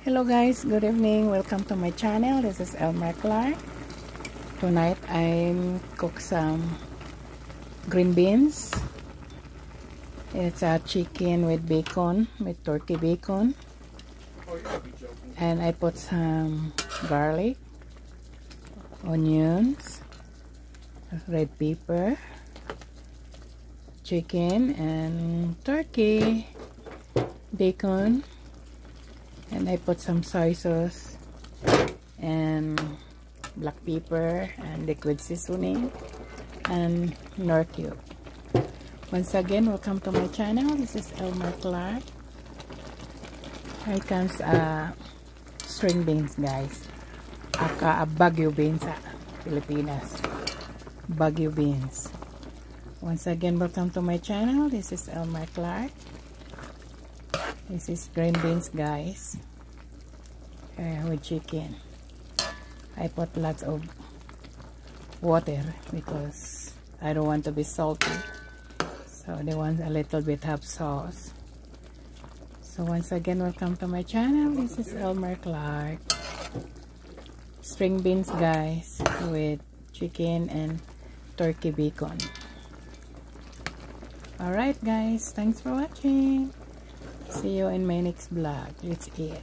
Hello guys, good evening. Welcome to my channel. This is Elmer Clark. Tonight I'm cook some green beans. It's a chicken with bacon, with turkey bacon. And I put some garlic, onions, red pepper, chicken and turkey bacon. And I put some soy sauce and black pepper and liquid seasoning and nor cube. Once again, welcome to my channel. This is Elmer Clark. Here comes string beans, guys. Aka Baguio beans sa Pilipinas. Baguio beans. Once again, welcome to my channel. This is Elmer Clark. This is green beans, guys, with chicken. I put lots of water because I don't want to be salty, so they want a little bit of sauce. So once again, welcome to my channel. This is Elmer Clark. String beans, guys, with chicken and turkey bacon. Alright guys, thanks for watching. See you in my next vlog. Let's eat.